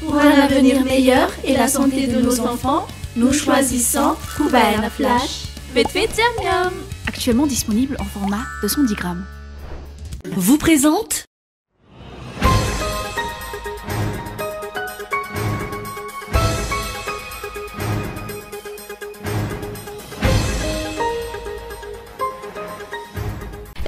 Pour un avenir meilleur et la santé de nos enfants, nous choisissons Kubaena Flash. Faites miam miam. Actuellement disponible en format de 110 grammes. Vous présente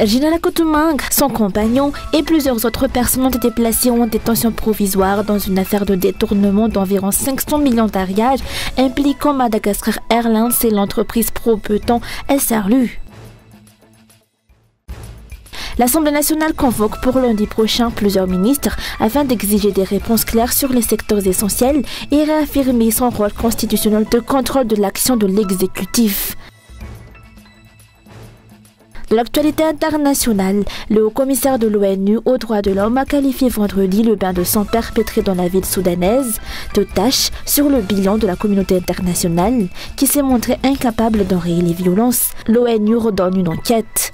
Gina Koutoumang, son compagnon et plusieurs autres personnes ont été placées en détention provisoire dans une affaire de détournement d'environ 500 millions d'ariages impliquant Madagascar Airlines et l'entreprise Propeton SRLU. L'Assemblée nationale convoque pour lundi prochain plusieurs ministres afin d'exiger des réponses claires sur les secteurs essentiels et réaffirmer son rôle constitutionnel de contrôle de l'action de l'exécutif. De l'actualité internationale, le haut-commissaire de l'ONU aux droits de l'homme a qualifié vendredi le bain de sang perpétré dans la ville soudanaise de tâche sur le bilan de la communauté internationale qui s'est montrée incapable d'enrayer les violences. L'ONU redonne une enquête.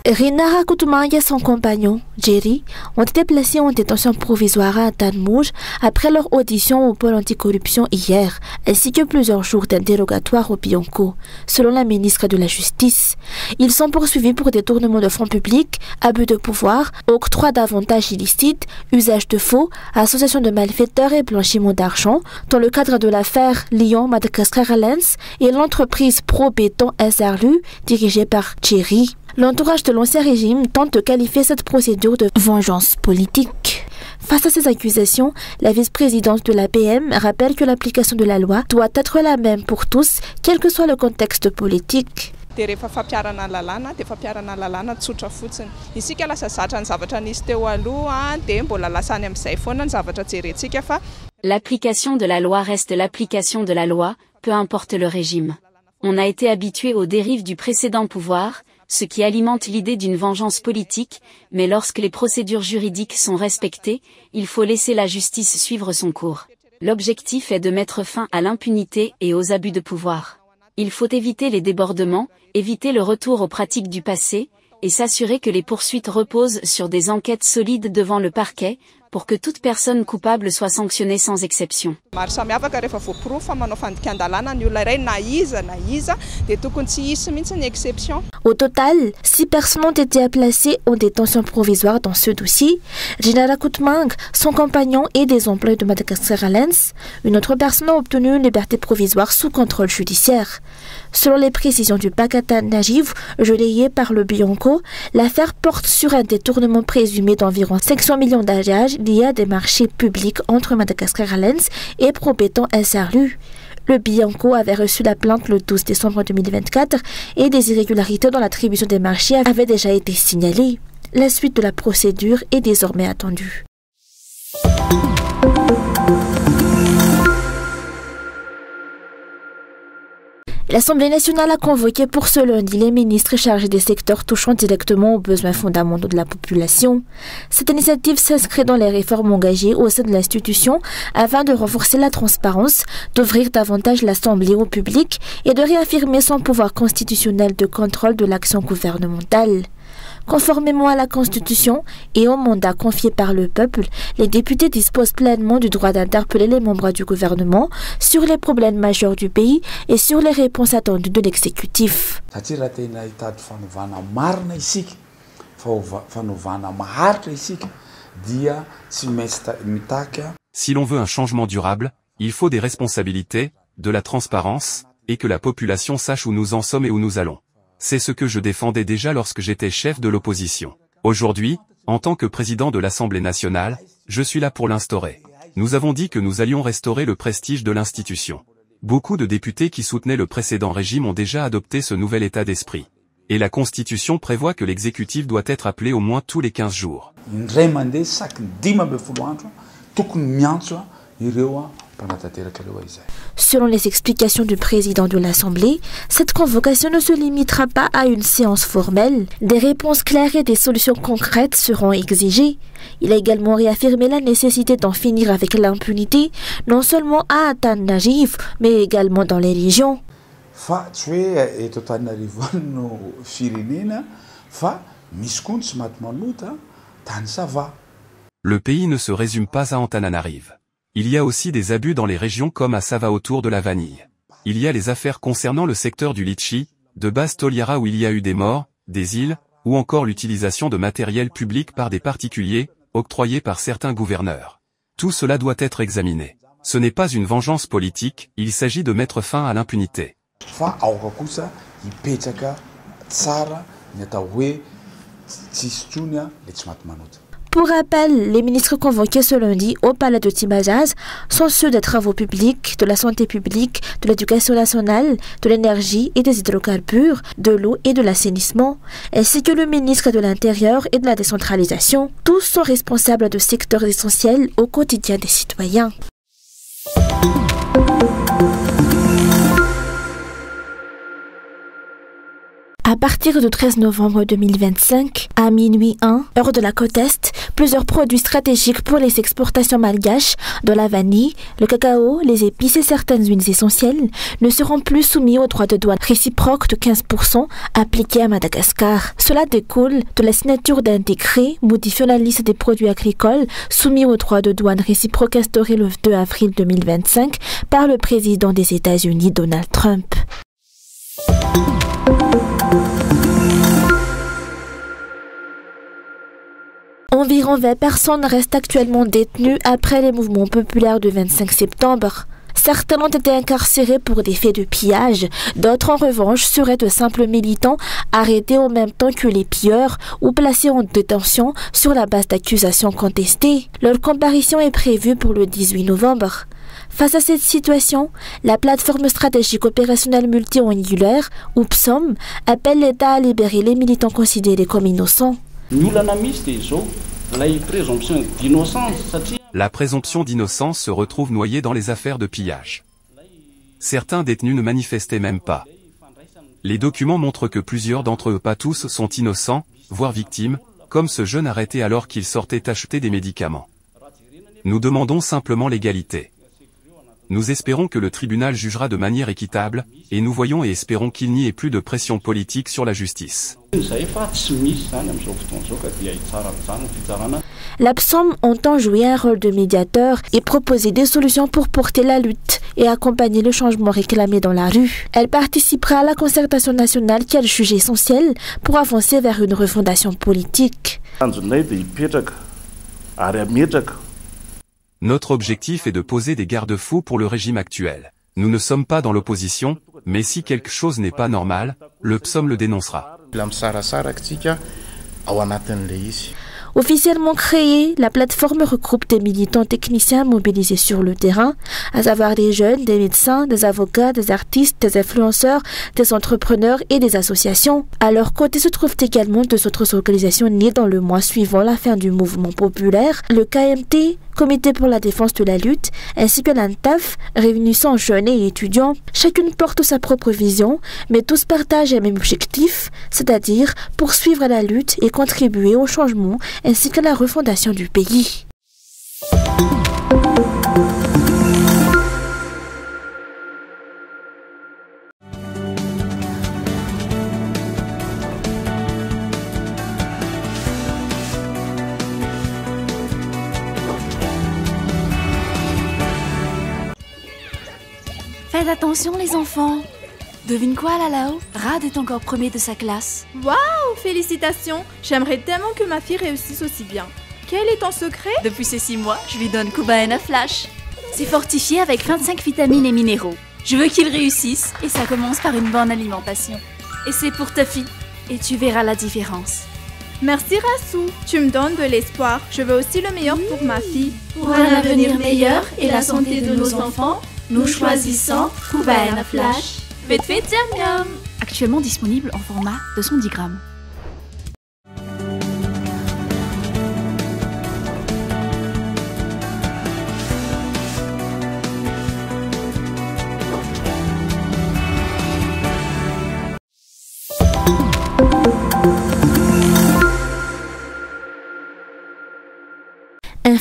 Rina Koutoumang et son compagnon, Jerry, ont été placés en détention provisoire à Tanmouj après leur audition au pôle anticorruption hier, ainsi que plusieurs jours d'interrogatoire au Bianco, selon la ministre de la Justice. Ils sont poursuivis pour détournement de fonds publics, abus de pouvoir, octroi d'avantages illicites, usage de faux, association de malfaiteurs et blanchiment d'argent, dans le cadre de l'affaire Lyon Madagascar Airlines et l'entreprise Propeton SRLU dirigée par Jerry. L'entourage de l'ancien régime tente de qualifier cette procédure de vengeance politique. Face à ces accusations, la vice-présidente de l'APM rappelle que l'application de la loi doit être la même pour tous, quel que soit le contexte politique. L'application de la loi reste l'application de la loi, peu importe le régime. On a été habitué aux dérives du précédent pouvoir, ce qui alimente l'idée d'une vengeance politique, mais lorsque les procédures juridiques sont respectées, il faut laisser la justice suivre son cours. L'objectif est de mettre fin à l'impunité et aux abus de pouvoir. Il faut éviter les débordements, éviter le retour aux pratiques du passé, et s'assurer que les poursuites reposent sur des enquêtes solides devant le parquet, pour que toute personne coupable soit sanctionnée sans exception. Au total, 6 personnes ont été placées en détention provisoire dans ce dossier. Gina Koutoumang, son compagnon et des employés de Madagascar Airlines. Une autre personne a obtenu une liberté provisoire sous contrôle judiciaire. Selon les précisions du Pakatan Najiv, relayé par le Bianco, l'affaire porte sur un détournement présumé d'environ 500 millions d'ariages liés à des marchés publics entre Madagascar Airlines et Propeton SRLU. Le Bianco avait reçu la plainte le 12 décembre 2024 et des irrégularités dans l'attribution des marchés avaient déjà été signalées. La suite de la procédure est désormais attendue. L'Assemblée nationale a convoqué pour ce lundi les ministres chargés des secteurs touchant directement aux besoins fondamentaux de la population. Cette initiative s'inscrit dans les réformes engagées au sein de l'institution afin de renforcer la transparence, d'ouvrir davantage l'Assemblée au public et de réaffirmer son pouvoir constitutionnel de contrôle de l'action gouvernementale. Conformément à la Constitution et au mandat confié par le peuple, les députés disposent pleinement du droit d'interpeller les membres du gouvernement sur les problèmes majeurs du pays et sur les réponses attendues de l'exécutif. Si l'on veut un changement durable, il faut des responsabilités, de la transparence, et que la population sache où nous en sommes et où nous allons. C'est ce que je défendais déjà lorsque j'étais chef de l'opposition. Aujourd'hui, en tant que président de l'Assemblée nationale, je suis là pour l'instaurer. Nous avons dit que nous allions restaurer le prestige de l'institution. Beaucoup de députés qui soutenaient le précédent régime ont déjà adopté ce nouvel état d'esprit. Et la Constitution prévoit que l'exécutif doit être appelé au moins tous les 15 jours. Selon les explications du président de l'Assemblée, cette convocation ne se limitera pas à une séance formelle. Des réponses claires et des solutions concrètes seront exigées. Il a également réaffirmé la nécessité d'en finir avec l'impunité, non seulement à Antananarivo, mais également dans les régions. Le pays ne se résume pas à Antananarivo. Il y a aussi des abus dans les régions comme à Sava autour de la vanille. Il y a les affaires concernant le secteur du litchi, de Basse Toliara où il y a eu des morts, des îles, ou encore l'utilisation de matériel public par des particuliers, octroyés par certains gouverneurs. Tout cela doit être examiné. Ce n'est pas une vengeance politique, il s'agit de mettre fin à l'impunité. Pour rappel, les ministres convoqués ce lundi au palais de Timazaz sont ceux des travaux publics, de la santé publique, de l'éducation nationale, de l'énergie et des hydrocarbures, de l'eau et de l'assainissement, ainsi que le ministre de l'Intérieur et de la décentralisation. Tous sont responsables de secteurs essentiels au quotidien des citoyens. À partir du 13 novembre 2025, à minuit 1, heure de la côte Est, plusieurs produits stratégiques pour les exportations malgaches, de la vanille, le cacao, les épices et certaines huiles essentielles, ne seront plus soumis aux droits de douane réciproques de 15% appliqués à Madagascar. Cela découle de la signature d'un décret modifiant la liste des produits agricoles soumis aux droits de douane réciproques instauré le 2 avril 2025 par le président des États-Unis Donald Trump. Environ 20 personnes restent actuellement détenues après les mouvements populaires du 25 septembre. Certains ont été incarcérés pour des faits de pillage, d'autres en revanche seraient de simples militants arrêtés en même temps que les pilleurs ou placés en détention sur la base d'accusations contestées. Leur comparution est prévue pour le 18 novembre. Face à cette situation, la plateforme stratégique opérationnelle multi-angulaire, ou PSOM, appelle l'État à libérer les militants considérés comme innocents. La présomption d'innocence se retrouve noyée dans les affaires de pillage. Certains détenus ne manifestaient même pas. Les documents montrent que plusieurs d'entre eux, pas tous, sont innocents, voire victimes, comme ce jeune arrêté alors qu'il sortait acheter des médicaments. Nous demandons simplement l'égalité. Nous espérons que le tribunal jugera de manière équitable, et nous voyons et espérons qu'il n'y ait plus de pression politique sur la justice. La PSOM entend jouer un rôle de médiateur et proposer des solutions pour porter la lutte et accompagner le changement réclamé dans la rue. Elle participera à la concertation nationale qu'elle juge essentielle pour avancer vers une refondation politique. Notre objectif est de poser des garde-fous pour le régime actuel. Nous ne sommes pas dans l'opposition, mais si quelque chose n'est pas normal, le PSOM le dénoncera. Officiellement créée, la plateforme regroupe des militants techniciens mobilisés sur le terrain, à savoir des jeunes, des médecins, des avocats, des artistes, des influenceurs, des entrepreneurs et des associations. À leur côté se trouvent également deux autres organisations nées dans le mois suivant la fin du mouvement populaire, le KMT, Comité pour la défense de la lutte, ainsi que l'ANTAF, réunissant jeunes et étudiants. Chacune porte sa propre vision, mais tous partagent un même objectif, c'est-à-dire poursuivre la lutte et contribuer au changement ainsi qu'à la refondation du pays. Faites attention les enfants. Devine quoi là-haut? Rad est encore premier de sa classe. Waouh, félicitations. J'aimerais tellement que ma fille réussisse aussi bien. Quel est ton secret? Depuis ces 6 mois, je lui donne Kubaena Flash. C'est fortifié avec 25 vitamines et minéraux. Je veux qu'il réussisse et ça commence par une bonne alimentation. Et c'est pour ta fille. Et tu verras la différence. Merci Rassou, tu me donnes de l'espoir. Je veux aussi le meilleur pour ma fille. Pour un avenir meilleur et la santé de nos enfants, nous choisissons Kubaena Flash. Vite fait, miam miam. Actuellement disponible en format de 110 grammes.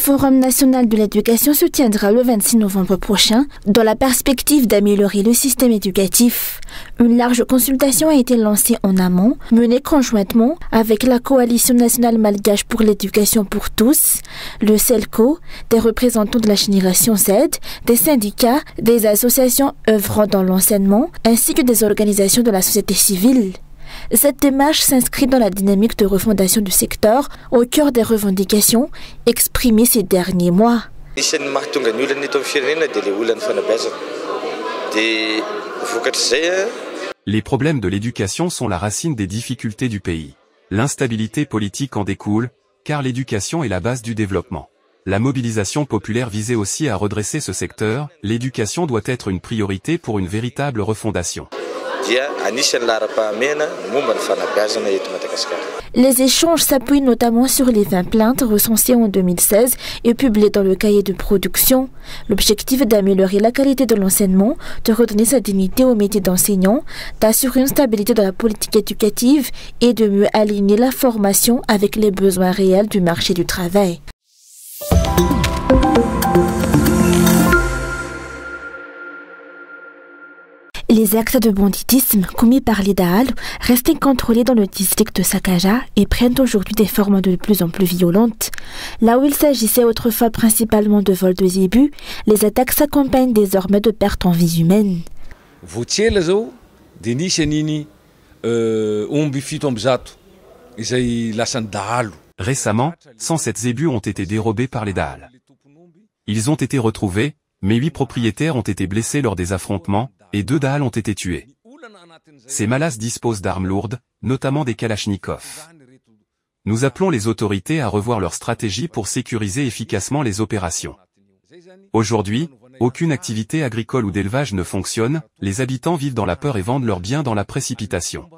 forum national de l'éducation se tiendra le 26 novembre prochain dans la perspective d'améliorer le système éducatif. Une large consultation a été lancée en amont, menée conjointement avec la Coalition nationale malgache pour l'éducation pour tous, le CELCO, des représentants de la génération Z, des syndicats, des associations œuvrant dans l'enseignement, ainsi que des organisations de la société civile. Cette démarche s'inscrit dans la dynamique de refondation du secteur au cœur des revendications exprimées ces derniers mois. Les problèmes de l'éducation sont la racine des difficultés du pays. L'instabilité politique en découle, car l'éducation est la base du développement. La mobilisation populaire visait aussi à redresser ce secteur. L'éducation doit être une priorité pour une véritable refondation. Les échanges s'appuient notamment sur les 20 plaintes recensées en 2016 et publiées dans le cahier de production. L'objectif est d'améliorer la qualité de l'enseignement, de redonner sa dignité au métier d'enseignant, d'assurer une stabilité de la politique éducative et de mieux aligner la formation avec les besoins réels du marché du travail. Les actes de banditisme commis par les Daal restent incontrôlés dans le district de Sakaja et prennent aujourd'hui des formes de plus en plus violentes. Là où il s'agissait autrefois principalement de vols de zébus, les attaques s'accompagnent désormais de pertes en vies humaines. Récemment, 107 zébus ont été dérobés par les Daal. Ils ont été retrouvés, mais 8 propriétaires ont été blessés lors des affrontements, et 2 Daal ont été tués. Ces malas disposent d'armes lourdes, notamment des kalachnikovs. Nous appelons les autorités à revoir leur stratégie pour sécuriser efficacement les opérations. Aujourd'hui, aucune activité agricole ou d'élevage ne fonctionne, les habitants vivent dans la peur et vendent leurs biens dans la précipitation.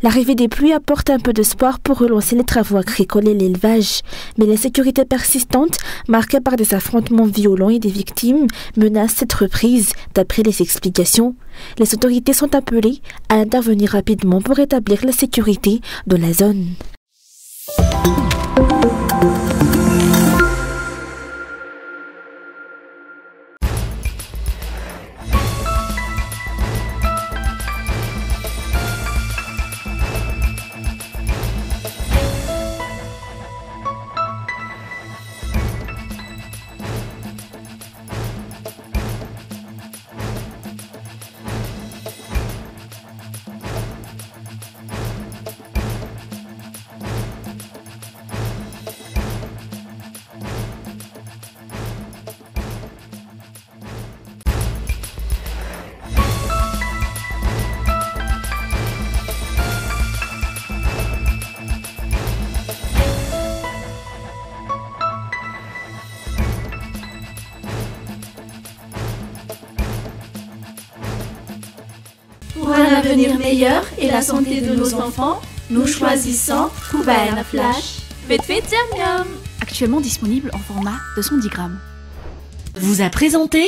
L'arrivée des pluies apporte un peu d'espoir pour relancer les travaux agricoles et l'élevage. Mais l'insécurité persistante, marquée par des affrontements violents et des victimes, menace cette reprise, d'après les explications. Les autorités sont appelées à intervenir rapidement pour rétablir la sécurité de la zone. Pour un avenir meilleur et la santé de nos enfants, nous choisissons Kubaena Flash. Faites miam miam. Actuellement disponible en format 210 grammes. Vous a présenté